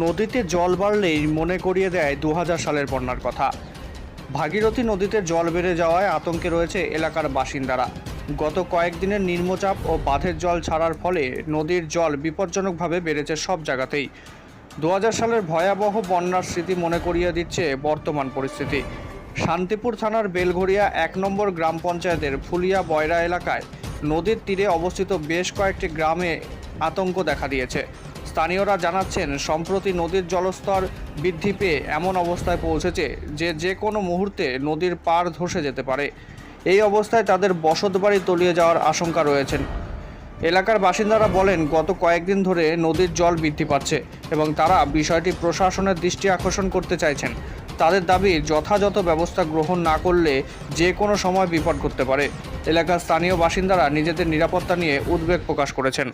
নদীতে জল বাড়লেই মনে করিয়ে দেয় 2000 সালের বন্যার কথা। ভাগীরথী নদীতে জল বেড়ে যাওয়ায় আতঙ্কে রয়েছে এলাকার বাসিন্দারা। গত কয়েকদিনের নিম্নচাপ ও বাঁধের জল ছাড়ার ফলে নদীর জল বিপজ্জনকভাবে বেড়েছে সব জায়গাতেই। 2000 সালের ভয়াবহ বন্যার স্মৃতি মনে করিয়ে দিচ্ছে বর্তমান পরিস্থিতি। শান্তিপুর থানার বেলঘরিয়া 1 নম্বর গ্রাম পঞ্চায়েতের ফুলিয়া বয়রা এলাকায় নদীর তীরে অবস্থিত বেশ কয়েকটি গ্রামে আতঙ্ক দেখা দিয়েছে। স্থানীয়রা জানাচ্ছেন, সম্প্রতি নদীর জলস্তর বৃদ্ধি পেয়ে এমন অবস্থায় পৌঁছেছে যে কোনো মুহূর্তে নদীর পাড় ধসে যেতে পারে। এই অবস্থায় তাদের বসতবাড়ি তলিয়ে যাওয়ার আশঙ্কা রয়েছেন। এলাকার বাসিন্দারা বলেন, গত কয়েকদিন ধরে নদীর জল বৃদ্ধি পাচ্ছে এবং তারা বিষয়টি প্রশাসনের দৃষ্টি আকর্ষণ করতে চাইছেন। তাদের দাবি, যথাযথ ব্যবস্থা গ্রহণ না করলে যে কোনো সময় বিপদ ঘটতে পারে। এলাকার স্থানীয় বাসিন্দারা নিজেদের নিরাপত্তা নিয়ে উদ্বেগ প্রকাশ করেছেন।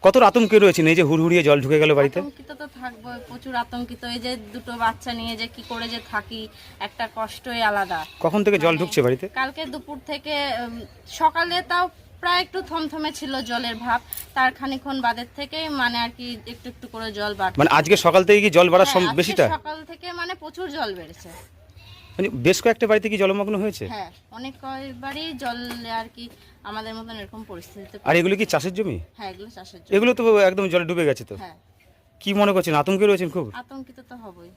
কত আতঙ্কে রয়েছেন এই যে হুড়হুড়িয়ে জল ঢুকে গেল বাড়িতে? আতঙ্কিত তো থাকবো, প্রচুর আতঙ্কিত। এই যে দুটো বাচ্চা নিয়ে যে কি করে যে থাকি, একটা কষ্টই আলাদা। কখন থেকে জল ঢুকছে বাড়িতে? কালকে দুপুর থেকে সকালে তাও প্রায় একটু থমথমে ছিল জলের ভাব, তার খানিকক্ষণ বাদের থেকেই মানে আর কি একটু একটু করে জল বাড়ছে। মানে আজকে সকাল থেকে কি জল বাড়ার হ্যাঁ, বেশিটা? সকাল থেকে মানে প্রচুর জল বেড়েছে। মানে বেশ কয়েকটা বাড়িতে কি জলমগ্ন হয়েছে? হ্যাঁ, অনেক কয়েকবারই জল আর কি আমাদের মতন এরকম পরিস্থিতিতে। আর এগুলো কি চাষের জমি? হ্যাঁ, এগুলো চাষের জমি। এগুলো তো একদম জলে ডুবে গেছে তো। হ্যাঁ, কি মনে করছেন, আতঙ্কে রয়েছেন খুব? আতঙ্কিত তো হবই।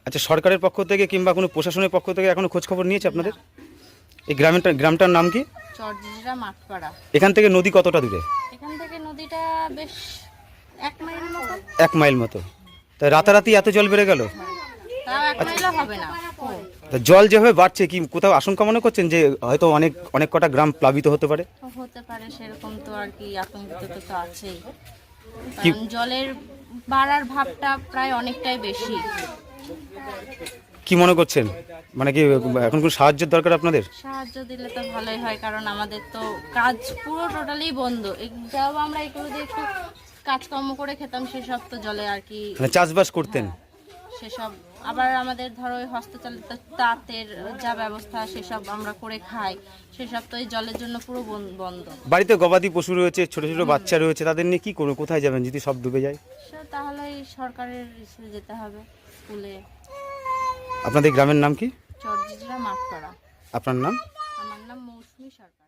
আচ্ছা, সরকারের পক্ষ থেকে কিংবা কোনো প্রশাসনের পক্ষ থেকে এখনো খোঁজ খবর নিয়েছে আপনাদের? এই গ্রামটার নাম কি? চরজিরা মাঠপাড়া। এখান থেকে নদী কতটা দূরে? এখান থেকে নদীটা বেশ 1 মাইল মতো। 1 মাইল মতো। তাই রাতারাতি এত জল বেড়ে গেল? তাও 1 মাইলও হবে না। তা জল যেভাবে বাড়ছে, কি কোথাও আশঙ্কা মনে করছেন যে হয়তো অনেক কটা গ্রাম প্লাবিত হতে পারে? হতে পারে, সেরকম তো আর কি আতঙ্কিত তো আছেই। কারণ জলের বাড়ার ভাবটা প্রায় অনেকটাই বেশি। কি মনে করছেন, মানে কি এখন কোনো সাহায্যের দরকার আপনাদের? সাহায্য দিলে তো ভালোই হয়, কারণ আমাদের তো কাজ পুরো টোটালি বন্ধ। যাও আমরা এগুলো দিয়ে একটু কাজকর্ম করে খেতাম, সেসব তো জলে আর কি, মানে চাষবাস করতেন। সেসব আবার আমাদের ধরো ওই হস্তচালিত তাঁতের যা ব্যবস্থা সেসব আমরা করে খাই, সেসব তো এই জলের জন্য পুরো বন্ধ। বাড়িতে গবাদি পশু রয়েছে, ছোট ছোট বাচ্চা রয়েছে, তাদের নিয়ে কি করবে, কোথায় যাবেন যদি সব ডুবে যায়? তাহলে সরকারের ইসে যেতে হবে, স্কুলে। আপনাদের গ্রামের নাম কি? চরজিরা মাঠপাড়া। আপনার নাম? আমার নাম মৌসুমী সরকার।